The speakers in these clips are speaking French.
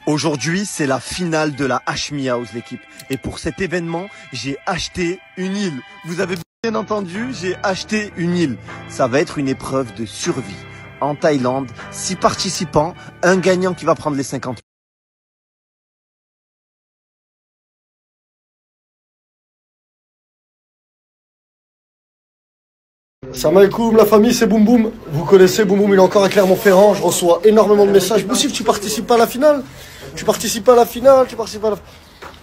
Aujourd'hui, c'est la finale de la Hashmi House, l'équipe. Et pour cet événement, j'ai acheté une île. Vous avez bien entendu, j'ai acheté une île. Ça va être une épreuve de survie. En Thaïlande, 6 participants, un gagnant qui va prendre les 50 000. Salam alaikum, la famille, c'est Boum Boum. Vous connaissez Boum Boum, il est encore à Clermont-Ferrand. Je reçois énormément de messages. Boussif, tu participes pas à la finale? Tu participes pas à la finale? Tu participes pas à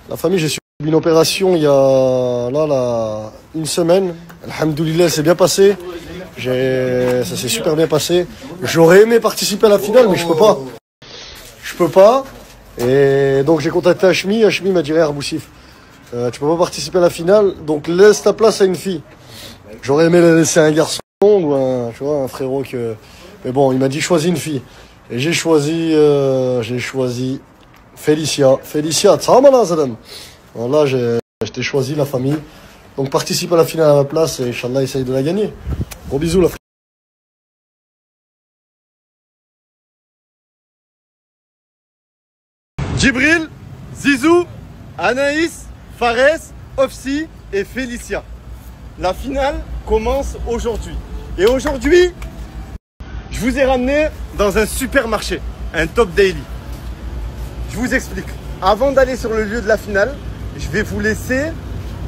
la famille, j'ai subi une opération il y a une semaine. Alhamdoulilah, c'est bien passé. Ça s'est super bien passé. J'aurais aimé participer à la finale, mais je peux pas. Je peux pas. Et donc j'ai contacté Hashmi. Hashmi m'a dit, Boussif, tu peux pas participer à la finale, donc laisse ta place à une fille. J'aurais aimé la laisser à un garçon ou un frérot que... Mais bon, il m'a dit choisis une fille. Et j'ai choisi Félicia. Félicia, tsamana zadam. Voilà, j'ai choisi la famille. Donc participe à la finale à ma place et Inch'Allah, essaye de la gagner. Gros bisous la famille. Djibril, Zizou, Anaïs, Fares, Ofsi et Félicia. La finale commence aujourd'hui. Et aujourd'hui, je vous ai ramené dans un supermarché, un Top Daily. Je vous explique. Avant d'aller sur le lieu de la finale, je vais vous laisser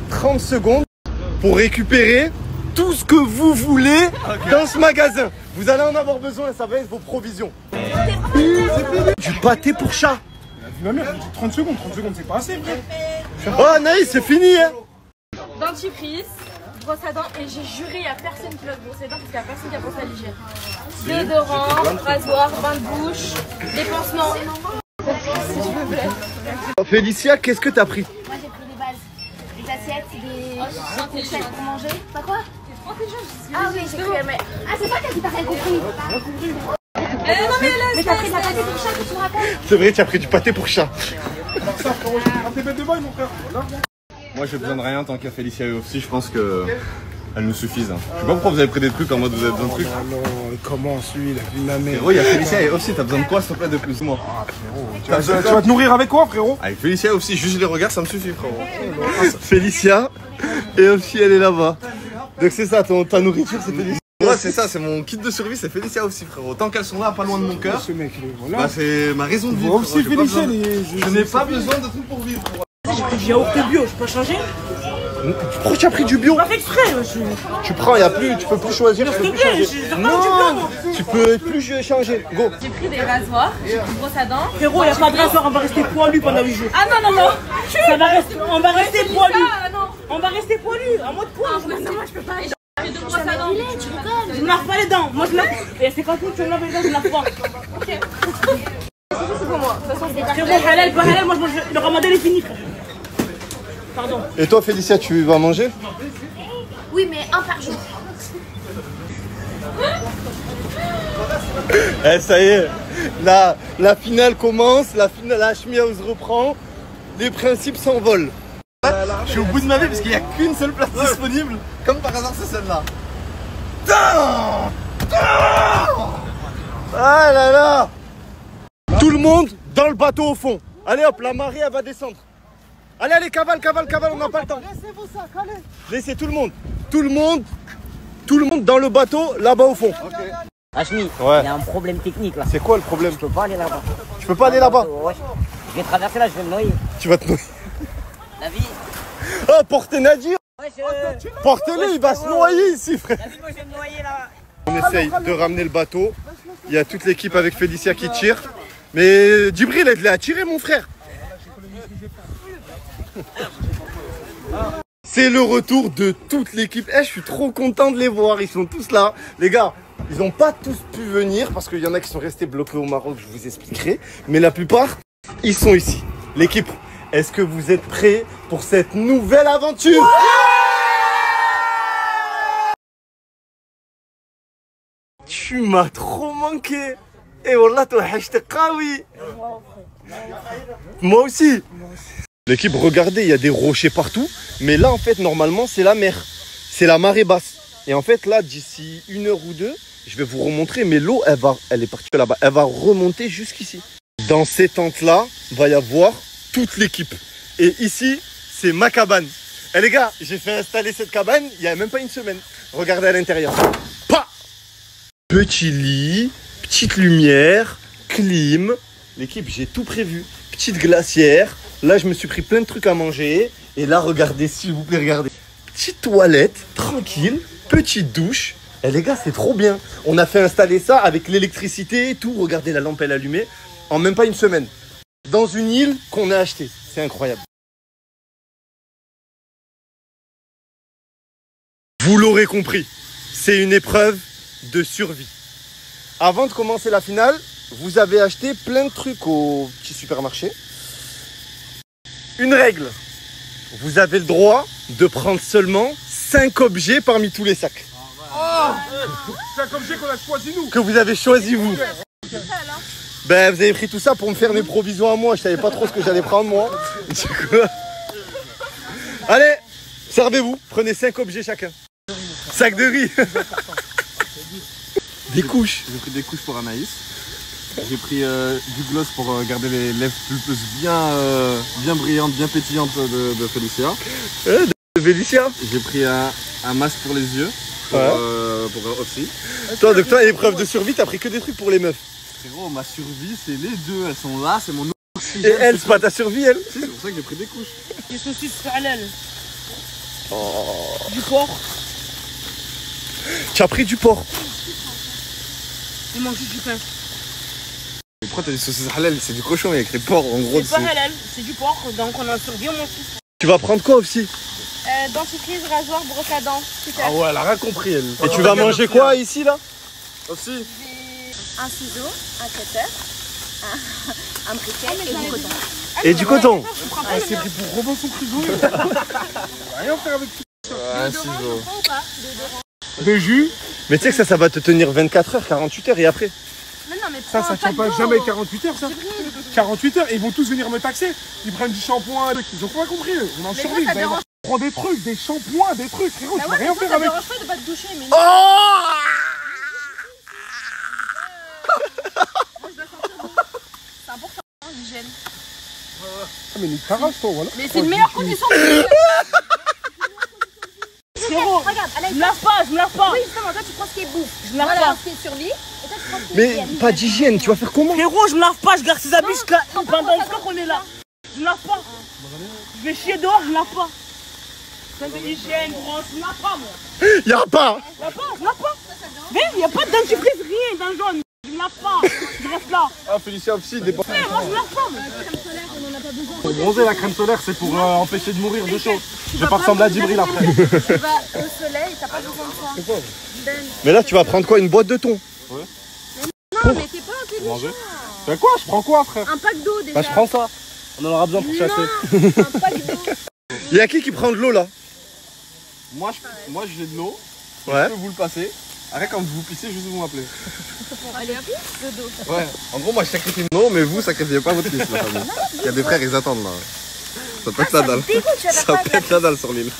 30 secondes pour récupérer tout ce que vous voulez dans ce magasin. Vous allez en avoir besoin, ça va être vos provisions. Du pâté pour chat. Ma mère, 30 secondes c'est pas assez, frère. Oh Anaïs, c'est fini hein. Dentifrice, brosse à dents, et j'ai juré, il n'y a personne qui va se brosser les dents parce qu'il n'y a personne qui a brossé à l'hygiène. Déodorant, rasoir, bain de bouche, des pansements. S'il vous plaît. Félicia, qu'est-ce que t'as pris? Moi j'ai pris des bases, des assiettes, des fourchettes pour manger. Pas quoi? Ah oui, j'ai cru, mais... Ah c'est toi qui t'as rien compris. Non mais là, Mais t'as pris de la pâté pour chat que tu me racontes? C'est vrai, tu as pris du pâté pour chat. T'es bête de bail, mon frère. Moi j'ai besoin de rien tant qu'à Félicia et Ofsi, je pense que elles nous suffisent. Je sais pas pourquoi vous avez pris des trucs en mode vous avez besoin de trucs. Ah non, comment lui, il a vu la merde. Frérot, il y a Félicia et Ofsi, t'as besoin de quoi s'il te plaît de plus moi? Tu vas te nourrir avec quoi, frérot? Avec Félicia et Ofsi, juste les regards ça me suffit frérot. Félicia et Ofsi, elle est là-bas. Donc c'est ça, ta nourriture, c'est Félicia. Ouais c'est ça, c'est mon kit de survie, c'est Félicia aussi frérot. Tant qu'elles sont là, pas loin de mon cœur, Ce mec, voilà. bah, c'est ma raison de vivre. Moi aussi, frérot, j'ai pas Félicia, besoin- Je n'ai pas besoin de tout pour vivre. J'ai yaourt bio, je peux changer? Pourquoi tu as pris du bio? Pas fait exprès, Tu prends, y a plus, tu peux plus choisir, tu peux s'il plus te plaît, changer. j'ai pas Non, du bio. tu peux plus changer. Go. J'ai pris des rasoirs, une brosse à dents. Frérot, y'a pas de rasoir, on va rester poilu pendant 8 jours. Ah non, non, non. On va rester poilu. Ah non. On va rester poilu, en mode poilu. Non, moi je peux pas. J'ai deux brosses à dents. Je me lave pas les dents. Moi je lave. Et c'est quand tu me laves les dents, je me lave pas. Ok. C'est pour moi. De toute façon, c'est Frérot, halal, pas halal, moi je mange. Le ramadan est fini, frère. Pardon. Et toi Félicia, tu vas manger? Oui mais un par jour. Eh ça y est, la finale commence, la Hashmi House reprend, les principes s'envolent. Je suis au bout de ma vie parce qu'il n'y a qu'une seule place disponible. Comme par hasard c'est celle-là. Ah là là. Tout le monde dans le bateau au fond. Allez hop, la marée elle va descendre. Allez, allez, cavale, on n'a pas le temps. Laissez-vous ça, calez. Laissez tout le monde dans le bateau, là-bas au fond. Hashmi, Ouais. il y a un problème technique là. C'est quoi le problème? Je peux pas aller là-bas. Tu peux pas aller là-bas? Ouais. Je vais traverser là, je vais me noyer. Tu vas te noyer. La vie. Oh, portez Nadir. Ouais, Portez-le, il va se noyer ici, frère. La vie, moi je vais me noyer là. On essaye de ramener le bateau. Il y a toute l'équipe avec Félicia qui tire. Mais Djibril, elle l'a tiré, mon frère. C'est le retour de toute l'équipe. Je suis trop content de les voir. Ils sont tous là. Les gars, ils n'ont pas tous pu venir parce qu'il y en a qui sont restés bloqués au Maroc. Je vous expliquerai. Mais la plupart, ils sont ici. L'équipe, est-ce que vous êtes prêts pour cette nouvelle aventure? Tu m'as trop manqué. Et wallah, toi, oui. Moi aussi. L'équipe, regardez, il y a des rochers partout. Mais là, en fait, normalement, c'est la mer. C'est la marée basse. Et en fait, là, d'ici 1 heure ou 2, je vais vous remontrer. Mais l'eau, elle est partie là-bas. Elle va remonter jusqu'ici. Dans ces tentes-là, va y avoir toute l'équipe. Et ici, c'est ma cabane. Eh les gars, j'ai fait installer cette cabane il n'y a même pas une semaine. Regardez à l'intérieur. Pa! Petit lit, petite lumière, clim. L'équipe, j'ai tout prévu. Petite glacière. Là, je me suis pris plein de trucs à manger. Et là, regardez, s'il vous plaît, regardez. Petite toilette, tranquille. Petite douche. Eh les gars, c'est trop bien. On a fait installer ça avec l'électricité et tout. Regardez, la lampe, elle est allumée. En même pas une semaine. Dans une île qu'on a achetée. C'est incroyable. Vous l'aurez compris, c'est une épreuve de survie. Avant de commencer la finale, vous avez acheté plein de trucs au petit supermarché. Une règle, vous avez le droit de prendre seulement 5 objets parmi tous les sacs. Oh, 5 objets qu'on a choisi nous. Que vous avez choisi vous. Ben vous avez pris tout ça pour me faire mes provisions à moi, je savais pas trop ce que j'allais prendre moi. Allez, servez-vous, prenez 5 objets chacun. Sac de riz. Des couches. J'ai pris des couches pour Anaïs. J'ai pris du gloss pour garder les lèvres pulpeuses bien brillantes, bien pétillantes de Félicia. De Félicia. J'ai pris un masque pour les yeux pour Oxy. Toi, donc toi, épreuve de survie, t'as pris que des trucs pour les meufs. Frérot, ma survie, c'est les deux. Elles sont là, c'est mon oxygène. Et elle, c'est pas ta survie, elle. Si, c'est pour ça que j'ai pris des couches. Des saucisses halal. Du porc. Tu as pris du porc. Et mange juste du pain. Mais pourquoi t'as des saucisses halal? C'est du cochon, il y a écrit porc en gros. C'est pas halal, c'est du porc, donc on a survie, on mange tout. Tu vas prendre quoi aussi? Dentifrice, rasoir, brosse à dents. Super. Ah ouais, elle a rien compris, elle. Et tu vas manger quoi ici, là? Aussi. Un ciseau, un cutter, un briquet et du coton. Et du coton. Elle s'est pris pour Robinson Crusoe. Rien faire avec tout. Un ciseau. Des jus. Mais tu sais que ça va te tenir 24 heures, 48 heures et après. Mais non, mais Ça tient pas jamais 48 heures, ça. 48 heures, et ils vont tous venir me taxer. Ils prennent du shampoing, ils ont pas compris. On en survit. Prends des trucs, des shampoings, des trucs, frérot. Tu vas rien faire avec. Ça dérange pas de pas te doucher, mais non. Oh! Moi, je dois sortir d'eau. C'est important, hein, l'hygiène. Ah, mais nique ta race, toi, voilà. Mais c'est une meilleure condition de vie. Frérot, Regarde, je me lave pas, je me lave pas. Oui, justement, toi tu prends ce qui est bouffe. Je me lave Voilà, pas. ce qui est sur lit. Et toi tu prends ce qui est Mais hygiène. pas d'hygiène, tu vas faire comment? Frérot, je me lave pas, je garde ses habits jusqu'à pendant le temps qu'on est là. Je me lave pas. Je vais chier dehors, je me lave pas. C'est de l'hygiène, gros, je me lave pas, moi. Y'a pas! Je me lave pas, je me lave pas. Mais il n'y a pas de dentifrice, rien dans le jaune. Je me lave pas, je reste là. Ah, Félicia aussi, dépend. Mais moi, je me lave pas, moi. Pour bronzer, la crème solaire, c'est pour empêcher de mourir de chaud. Je vais pas ressembler à Djibril après. Tu vas au soleil, t'as pas besoin de ça. Mais là, tu vas prendre quoi? Une boîte de thon? Non, mais t'es pas intelligent. Manger. Tu fais quoi? Je prends quoi, frère? Un pack d'eau déjà. Bah, je prends ça. On en aura besoin pour chasser. Non, un pack d'eau. Y'a qui prend de l'eau là? Moi, j'ai de l'eau. Ouais. Je peux vous le passer. Après, quand vous pissez, juste vous m'appelez. Allez hop, de dos. Ouais. En gros, moi, je sacrifie non, mais vous sacrifiez pas votre fils, la famille. Il y a des frères, ils attendent là. Ça pète la dalle. Dégoûte, tu vas Ça faire pète la dalle sur l'île.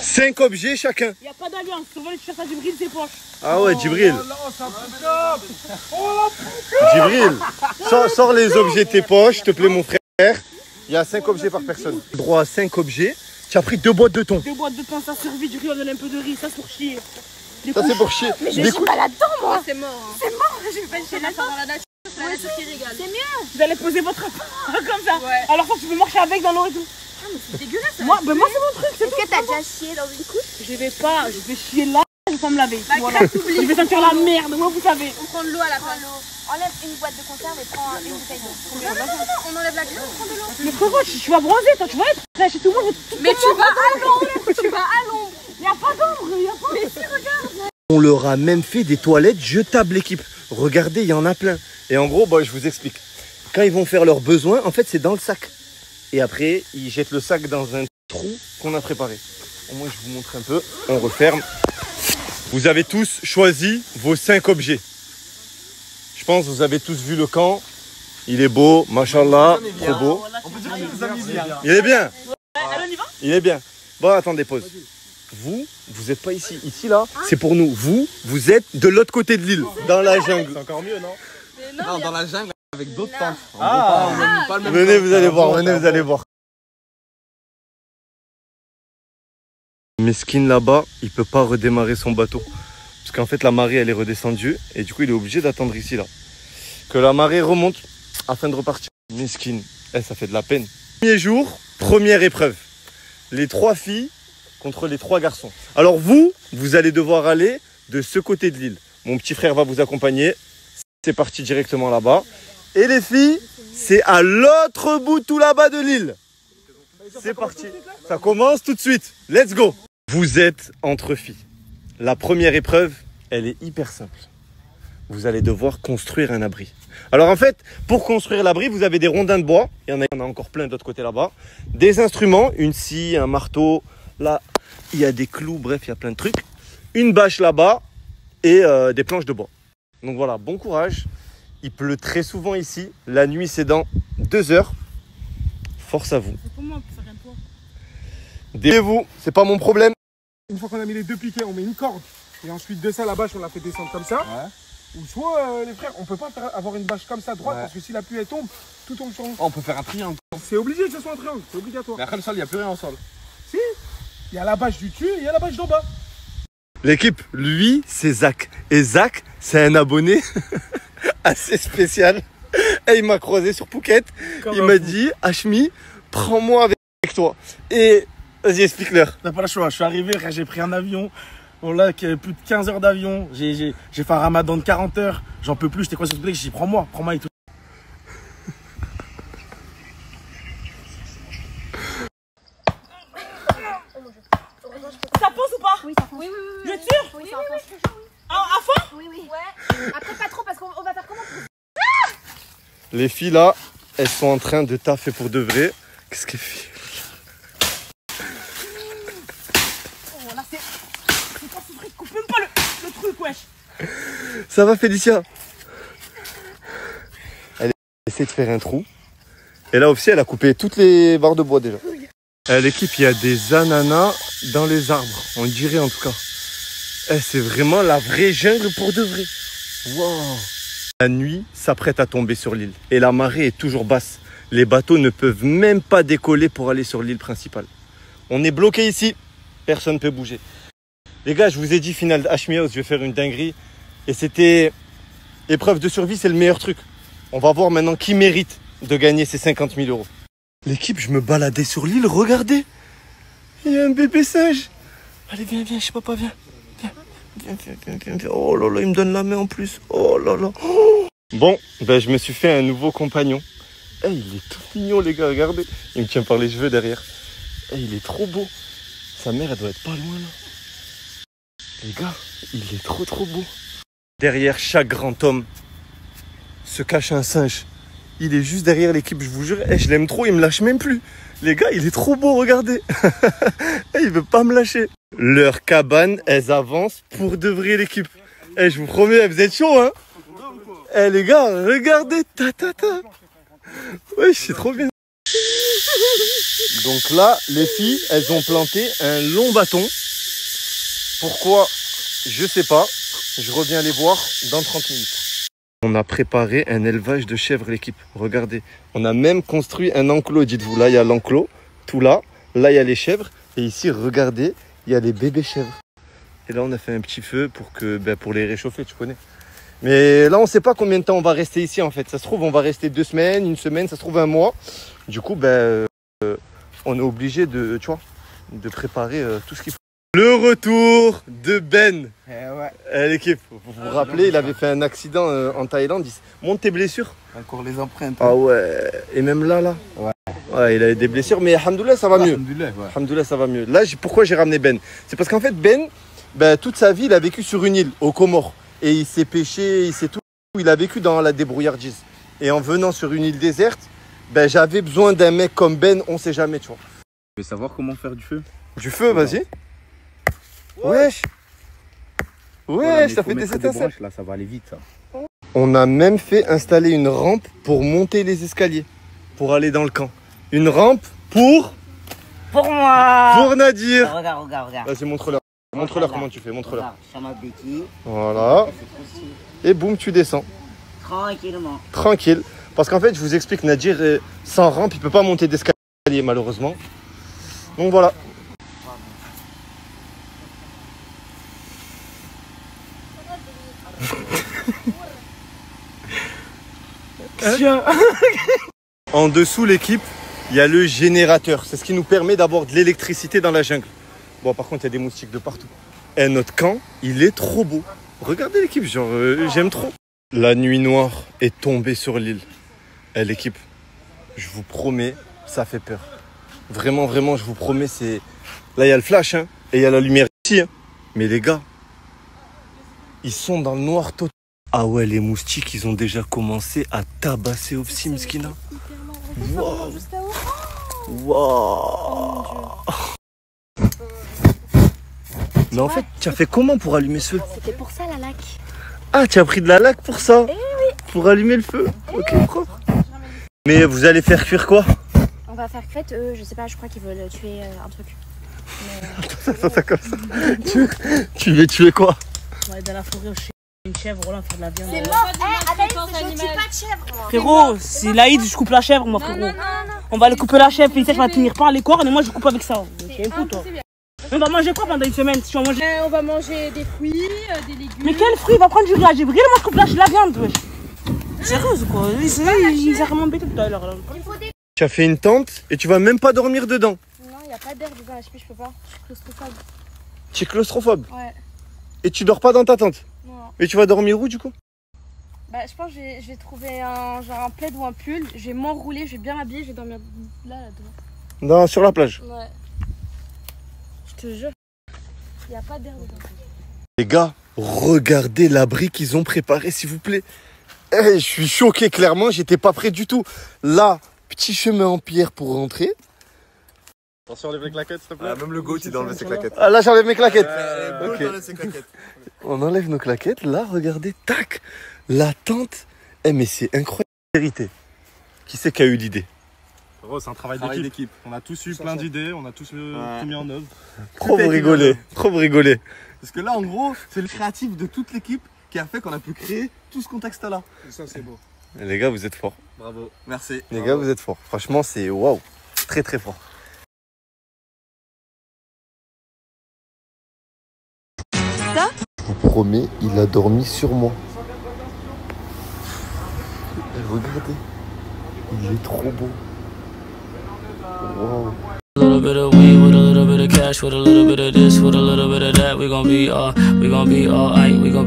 5 objets chacun. Il n'y a pas d'alliance, surveille le t-shirt à Djibril, ses poches. Ah ouais, Djibril. Oh Djibril, sors les objets de tes poches, s'il te plaît, mon frère. Il y a 5 objets par personne. Droit à 5 objets. Tu as pris 2 boîtes de thon. 2 boîtes de pain, ça survit, du riz, on donne un peu de riz, ça c'est pour chier. Ça, c'est pour chier. Mais je Des suis pas là-dedans, moi. C'est mort. hein. C'est mort, je vais pas chier C'est là, là-dedans. dans la nature. C'est la nature qui régale. C'est mieux. Vous allez poser votre pain comme ça. Ouais. Alors ça, tu peux marcher avec dans l'eau et tout. C'est dégueulasse. Moi, ben moi c'est mon truc, c'est Est-ce que t'as déjà chié dans une couche? Je vais pas, je vais chier là, je vais pas me laver. Bah, Voilà. crème, t'oublies. Je vais sentir la merde, moi vous savez. On prend de l'eau à la place. Enlève une boîte de conserve et prends une bouteille d'eau. On enlève la crème, on prend de l'eau. Mais frérot, tu vas bronzer, toi, tu vas être fraîche et tout le monde. Mais tu vas à l'ombre. Tu vas à l'ombre. Il n'y a pas d'ombre, il n'y a pas. Mais si, regarde. On leur a même fait des toilettes jetables, l'équipe. Regardez, il y en a plein. Et en gros, bah, je vous explique. Quand ils vont faire leurs besoins, en fait, c'est dans le sac. Et après, ils jettent le sac dans un trou qu'on a préparé. Au moins, je vous montre un peu. On referme. Vous avez tous choisi vos 5 objets. Je pense que vous avez tous vu le camp. Il est beau, machallah, trop beau. On peut dire que vous amusez bien. Il est bien. Allez, on y va. Il est bien. Bon, attendez, pause. Vous n'êtes pas ici. Ici, là, c'est pour nous. Vous êtes de l'autre côté de l'île, dans la jungle. C'est encore mieux, non? Non, dans la jungle, Avec d'autres tentes. Venez, vous allez voir, venez, vous allez voir. Meskin là-bas, il peut pas redémarrer son bateau. Parce qu'en fait, la marée, elle est redescendue. Et du coup, il est obligé d'attendre ici, là. Que la marée remonte afin de repartir. Meskin, ça fait de la peine. Premier jour, première épreuve. Les 3 filles contre les 3 garçons. Alors vous allez devoir aller de ce côté de l'île. Mon petit frère va vous accompagner. C'est parti directement là-bas. Et les filles, c'est à l'autre bout tout là-bas de l'île. C'est parti. Ça commence tout de suite. Let's go. Vous êtes entre filles. La première épreuve, elle est hyper simple. Vous allez devoir construire un abri. Alors en fait, pour construire l'abri, vous avez des rondins de bois. Il y en a encore plein d'autre côté là-bas. Des instruments, une scie, un marteau. Là, il y a des clous, bref, il y a plein de trucs. Une bâche là-bas et des planches de bois. Donc voilà, bon courage. Il pleut très souvent ici. La nuit, c'est dans 2 heures. Force à vous. Comment on peut faire un toit? Débrouillez-vous, c'est pas mon problème. Une fois qu'on a mis les 2 piquets, on met une corde. Et ensuite de ça, la bâche, on la fait descendre comme ça. Ou soit, les frères, on peut pas avoir une bâche comme ça droite parce que si la pluie elle tombe, tout tombe sur nous. On peut faire un triangle. C'est obligé que ce soit un triangle, c'est obligatoire. Mais après le sol, il n'y a plus rien en sol. Si, il y a la bâche du dessus et il y a la bâche d'en bas. L'équipe, lui, c'est Zach. Et Zach, c'est un abonné assez spécial. Et il m'a croisé sur Phuket. Il m'a dit, Hashmi, prends-moi avec toi. Et vas-y, explique-leur. T'as pas le choix. Je suis arrivé, j'ai pris un avion. Bon, là, plus de 15 heures d'avion. J'ai fait un ramadan de 40 heures. J'en peux plus. J'étais quoi sur ce truc? J'ai dit, prends-moi et tout. Ça pense ou pas? Oui, ça pense. Oui. Vous êtes sûr? Oui, ça pense. À fond? Oui. Ouais. Après, pas trop parce qu'on va faire comment? Les filles, là, elles sont en train de taffer pour de vrai. Qu'est-ce qu'elles font? Oh là, c'est pas ce truc. Coupe même pas le truc, wesh. Ça va, Félicia? Elle essaie de faire un trou. Et là aussi, elle a coupé toutes les barres de bois déjà. L'équipe, il y a des ananas dans les arbres. On dirait en tout cas. C'est vraiment la vraie jungle pour de vrai. Wow. La nuit s'apprête à tomber sur l'île. Et la marée est toujours basse. Les bateaux ne peuvent même pas décoller pour aller sur l'île principale. On est bloqué ici. Personne ne peut bouger. Les gars, je vous ai dit, finale Hashmi House, je vais faire une dinguerie. Et c'était épreuve de survie, c'est le meilleur truc. On va voir maintenant qui mérite de gagner ces 50 000 euros. L'équipe, je me baladais sur l'île, regardez. Il y a un bébé singe. Allez, viens, je sais pas, viens. Viens. Oh là là, il me donne la main en plus. Oh là là. Oh. Bon, ben je me suis fait un nouveau compagnon. Il est tout mignon, les gars, regardez. Il me tient par les cheveux derrière. Il est trop beau. Sa mère, elle doit être pas loin là. Les gars, il est trop beau. Derrière chaque grand homme se cache un singe. Il est juste derrière l'équipe, je vous jure. Je l'aime trop, il me lâche même plus. Les gars, il est trop beau, regardez. Il veut pas me lâcher. Leurs cabanes, elles avancent pour de vrai, l'équipe. Je vous promets, vous êtes chaud, hein. Les gars, regardez. Ouais, c'est trop bien. Donc là, les filles, elles ont planté un long bâton. Pourquoi? Je sais pas. Je reviens les voir dans 30 minutes. On a préparé un élevage de chèvres, l'équipe. Regardez. On a même construit un enclos, dites-vous. Là, il y a l'enclos. Tout là. Là, il y a les chèvres. Et ici, regardez, il y a les bébés chèvres. Et là, on a fait un petit feu pour les réchauffer, tu connais. Mais là, on ne sait pas combien de temps on va rester ici, en fait. Ça se trouve, on va rester 2 semaines, 1 semaine, ça se trouve 1 mois. Du coup, on est obligé de préparer tout ce qu'il faut. Le retour de Ben. L'équipe, vous vous rappelez, il avait fait un accident en Thaïlande. Montre tes blessures. Encore les empreintes. Ah ouais. Et même là. Ouais, il avait des blessures, mais alhamdoulilah, ça va mieux. Alhamdoulilah, ça va mieux. Là, pourquoi j'ai ramené Ben? C'est parce qu'en fait, Ben, toute sa vie, il a vécu sur une île, aux Comores. Et il s'est pêché, il s'est tout. Il a vécu dans la débrouillardise. Et en venant sur une île déserte, j'avais besoin d'un mec comme Ben, on sait jamais, tu vois. Tu veux savoir comment faire du feu? Du feu, vas-y. Wesh, ça fait des étincelles. Là, ça va aller vite, ça. On a même fait installer une rampe pour monter les escaliers, pour aller dans le camp. Une rampe pour moi. Pour Nadir. Regarde. Vas-y, montre-leur. Montre-leur comment tu fais, montre-leur. Regarde, sur ma béquille. Voilà. Et boum, tu descends. Tranquillement. Tranquille. Parce qu'en fait, je vous explique, Nadir, sans rampe, il peut pas monter d'escalier, malheureusement. Donc voilà. En dessous l'équipe, il y a le générateur. C'est ce qui nous permet d'avoir de l'électricité dans la jungle. Bon, par contre, il y a des moustiques de partout. Et notre camp, il est trop beau. Regardez l'équipe, genre, j'aime trop. La nuit noire est tombée sur l'île. Et l'équipe, je vous promets, ça fait peur. Vraiment, vraiment, je vous promets, c'est... Là, il y a le flash, hein, et il y a la lumière ici. Hein. Mais les gars, ils sont dans le noir total. Ah ouais, les moustiques, ils ont déjà commencé à tabasser Ofsi, Mskina. Waouh. Waouh. Mais en fait, tu as fait comment pour allumer ce feu? C'était pour ça la laque. Ah, tu as pris de la laque pour ça? Eh oui. Pour allumer le feu? Ok, propre. Mais vous allez faire cuire quoi? On va faire cuite, je sais pas, je crois qu'ils veulent tuer un truc. Mais... ça comme ça. Tu veux tuer quoi? On va aller dans la forêt, une chèvre, on va faire de la viande. C'est mort. Je tue pas de chèvre, moi. Frérot, si l'Aïd, je coupe la chèvre, moi, frérot. Non. On va aller couper la chèvre, Félicien, je vais tenir par les cornes et moi, je coupe avec ça. C'est un coup, toi. On va manger quoi pendant une semaine si on mange... On va manger des fruits, des légumes. Mais quel fruit? Il va prendre du riz algérien, moi, je coupe la viande, wesh. Sérieux, quoi? Il s'est vraiment embêté tout à l'heure. Tu as fait une tente et tu vas même pas dormir dedans. Non, il n'y a pas d'air dedans, je peux pas. Je suis claustrophobe. Tu es claustrophobe? Ouais. Et tu dors pas dans ta tente? Non. Et tu vas dormir où du coup? Bah, je pense que je vais trouver un plaid ou un pull. Je vais m'enrouler, je vais bien m'habiller, je vais dormir là-dedans. Sur la plage? Ouais. Je te jure. Il n'y a pas d'air dedans. Les gars, regardez l'abri qu'ils ont préparé, s'il vous plaît. Eh, je suis choqué, clairement, j'étais pas prêt du tout. Là, petit chemin en pierre pour rentrer. Attention, enlève les claquettes, s'il te plaît. Même le goat, il doit enlever ses claquettes. Ah, là, j'enlève mes claquettes. Ok. Enlève ses claquettes. On enlève nos claquettes. Là, regardez, tac, la tente. Eh, mais c'est incroyable. Vérité. Qui c'est qui a eu l'idée? C'est un travail d'équipe. On a tous eu plein d'idées, on a tous tout mis en œuvre. Trop vous rigolez, trop vous rigolez. Parce que là, en gros, c'est le créatif de toute l'équipe qui a fait qu'on a pu créer tout ce contexte-là. Et ça, c'est beau. Les gars, vous êtes forts. Bravo. Merci. Les gars, vous êtes forts. Franchement, c'est waouh. Très, très fort. Ça? Je vous promets, il a dormi sur moi. Regardez. Il est trop beau. Waouh. A little bit of weed with a little bit of cash, with a little bit of this, with a little bit of that. We gon' be all right, we gon'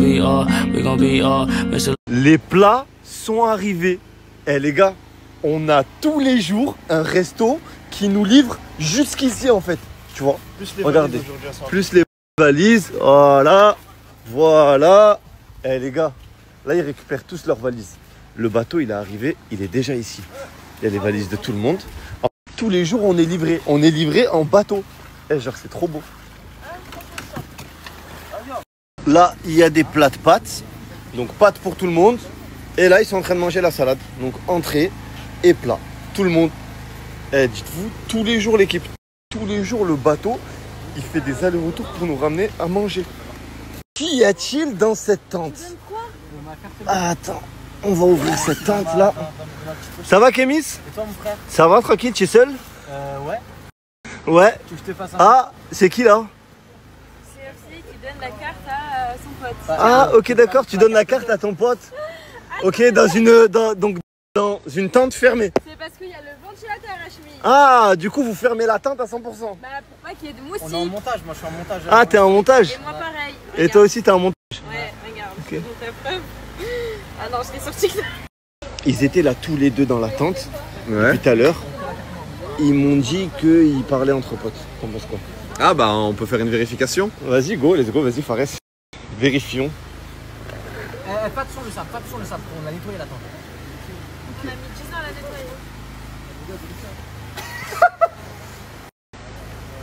be all, Mr. Les plats sont arrivés. Eh les gars, on a tous les jours un resto qui nous livre jusqu'ici en fait. Tu vois? Regardez. Plus les valises. Voilà. Voilà. Eh les gars, là ils récupèrent tous leurs valises. Le bateau il est arrivé, il est déjà ici. Il y a les valises de tout le monde. Tous les jours on est livré. On est livré en bateau. Eh genre c'est trop beau. Là il y a des plats de pâtes. Donc pâtes pour tout le monde. Et là ils sont en train de manger la salade. Donc entrée et plat. Tout le monde. Eh dites-vous, tous les jours l'équipe. Tous les jours le bateau il fait des allers-retours pour nous ramener à manger. Qu'y a-t-il dans cette tente? Attends, on va ouvrir cette tente là. Ça va Kémis? Et toi, mon frère? Ça va tranquille, tu es seul? Ouais. Ouais. Tu veux que je te fasse un... Ah, c'est qui là? C'est Ofsi qui donne la carte à son pote. Ah, ok, d'accord, tu donnes la carte à ton pote. Ok, dans une tente fermée. C'est parce qu'il y a le ventilateur HMI. Ah, du coup, vous fermez la tente à 100%. Bah, pour pas qu'il y ait de moustiques. On est en montage, moi je suis en montage. Ah, t'es en montage? Et moi pareil. Et Regarde. toi aussi, t'es en montage? Ouais, regarde. Ok. Donc la preuve. Ah non, je l'ai sorti. Ils étaient là tous les deux dans la tente, Ouais. depuis tout à l'heure. Ils m'ont dit qu'ils parlaient entre potes. T'en penses quoi? Ah bah, on peut faire une vérification. Vas-y, go, let's go, vas-y, Fares. Vérifions. Pas sur le sable, on a nettoyé la tente. On a mis 10 ans à la nettoyer.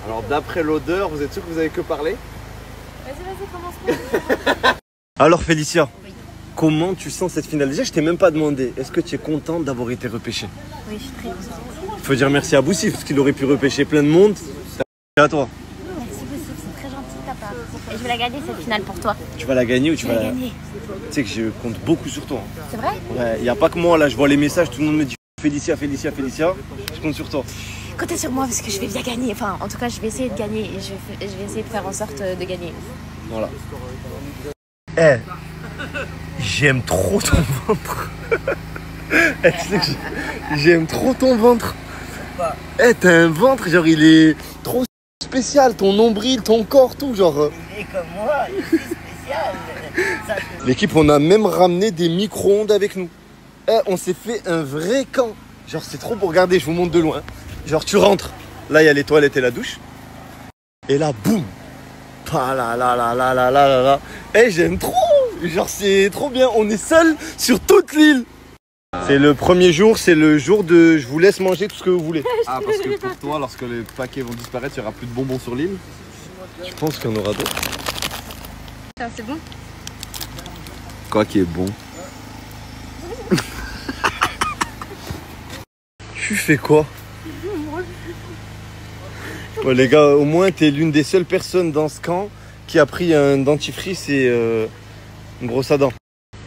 Alors, d'après l'odeur, vous êtes sûr que vous avez que parlé? Vas-y, commence. Alors, Félicia, comment tu sens cette finale? Déjà, je t'ai même pas demandé. Est-ce que tu es contente d'avoir été repêchée? Oui, je suis très contente. Il faut dire merci à Boussif, parce qu'il aurait pu repêcher plein de monde. C'est à toi. Merci beaucoup, c'est très gentil de ta part. Et je vais la gagner cette finale pour toi. Tu vas la gagner ou tu vas la gagner? Tu sais que je compte beaucoup sur toi. C'est vrai? Ouais, y a pas que moi là, je vois les messages, tout le monde me dit Félicia, Félicia, Félicia. Je compte sur toi. Comptez sur moi parce que je vais bien gagner. Enfin, en tout cas, je vais essayer de gagner et je vais essayer de faire en sorte de gagner. Voilà. Eh, j'aime trop ton ventre. Eh, tu sais que j'aime trop ton ventre. Eh, t'as un ventre, genre il est trop spécial, ton nombril, ton corps, tout, genre. Il est comme moi, il est spécial. L'équipe, on a même ramené des micro-ondes avec nous. Eh, on s'est fait un vrai camp. Genre, c'est trop pour regarder, je vous montre de loin. Genre, tu rentres, là, il y a les toilettes et la douche. Et là, boum. Pa là là là là là là là là. Eh, j'aime trop. Genre, c'est trop bien. On est seul sur toute l'île. C'est le premier jour, c'est le jour de je vous laisse manger tout ce que vous voulez. Ah, parce que pour toi, lorsque les paquets vont disparaître, il n'y aura plus de bonbons sur l'île? Je pense qu'il y en aura d'autres. C'est bon? Quoi qui est bon? Tu fais quoi? Ouais, les gars, au moins t'es l'une des seules personnes dans ce camp qui a pris un dentifrice et une brosse à dents.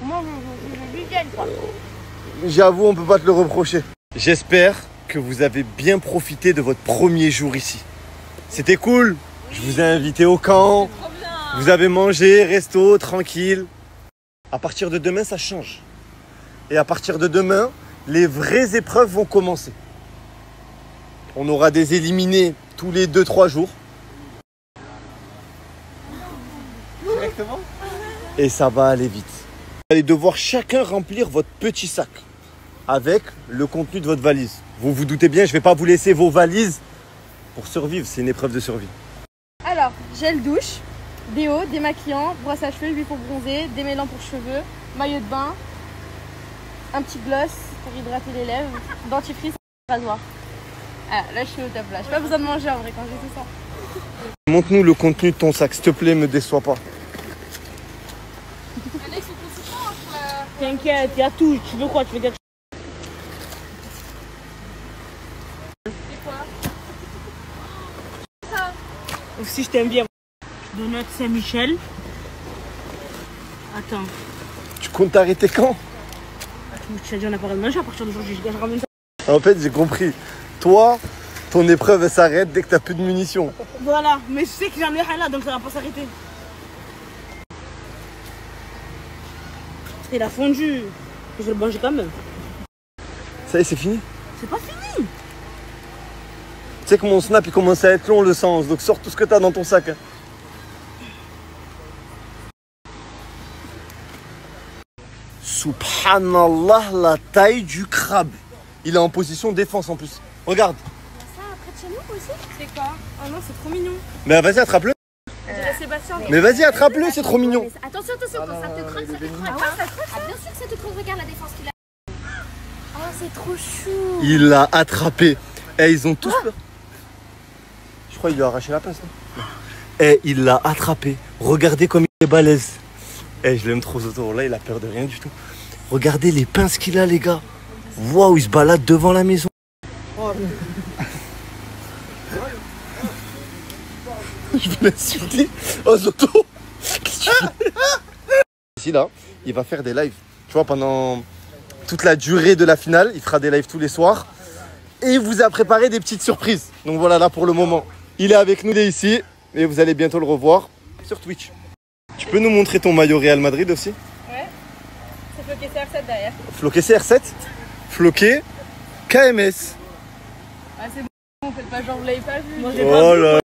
Moi, je gagne quoi. J'avoue, on peut pas te le reprocher. J'espère que vous avez bien profité de votre premier jour ici. C'était cool. Je vous ai invité au camp. Vous avez mangé, resto, tranquille. À partir de demain, ça change. Et à partir de demain, les vraies épreuves vont commencer. On aura des éliminés tous les 2-3 jours. Directement. Et ça va aller vite. Vous allez devoir chacun remplir votre petit sac avec le contenu de votre valise. Vous vous doutez bien, je ne vais pas vous laisser vos valises pour survivre. C'est une épreuve de survie. Alors, gel douche, déo, démaquillant, brosse à cheveux, huile pour bronzer, démêlant pour cheveux, maillot de bain, un petit gloss pour hydrater les lèvres, dentifrice, rasoir. Ah, là je suis au top là. J'ai pas besoin de manger en vrai quand j'ai tout ça. Montre-nous le contenu de ton sac, s'il te plaît, me déçois pas. T'inquiète, il y a tout. Tu veux quoi? Tu veux quelque chose? Si je t'aime bien. Donut Saint-Michel. Attends. Tu comptes t'arrêter quand? Tu as dit on n'a pas de manger à partir d'aujourd'hui. Je ramène ça. En fait, j'ai compris. Toi, ton épreuve elle s'arrête dès que t'as plus de munitions. Voilà, mais je sais que j'en ai rien là, donc ça va pas s'arrêter. Il a fondu. Je vais le manger quand même. Ça y est, c'est fini? C'est pas fini. Tu sais que mon snap il commence à être long le sens, donc sors tout ce que t'as dans ton sac. Hein. Subhanallah, la taille du crabe. Il est en position défense en plus. Regarde. Ça, près de chez nous aussi? C'est quoi? Oh non, c'est trop mignon. Mais vas-y, attrape-le. Sébastien. Mais vas-y, attrape-le, c'est trop mignon. Attention, attention, quand ça te croque, ça te croque. Ah ouais, ça te croque? Ah, bien sûr que ça te croque. Regarde la défense qu'il a. Oh, c'est trop chou. Il l'a attrapé. Eh, ils ont tous peur. Je crois qu'il lui a arraché la pince. Eh, il l'a attrapé. Regardez comme il est balèze. Eh, je l'aime trop, Zoto. Là, il a peur de rien du tout. Regardez les pinces qu'il a, les gars. Waouh, il se balade devant la maison. Oh. Je vais l'insulter. Oh, Zoto. Ici, là, il va faire des lives. Tu vois, pendant toute la durée de la finale, il fera des lives tous les soirs. Et il vous a préparé des petites surprises. Donc voilà, là, pour le moment, il est avec nous, il est ici. Et vous allez bientôt le revoir sur Twitch. Tu peux nous montrer ton maillot Real Madrid aussi? Ouais. C'est floqué CR7 derrière. Floqué CR7? Floqué KMS. Ah, c'est bon, faites pas genre, vous l'avez pas vu. Moi, j'ai Oh là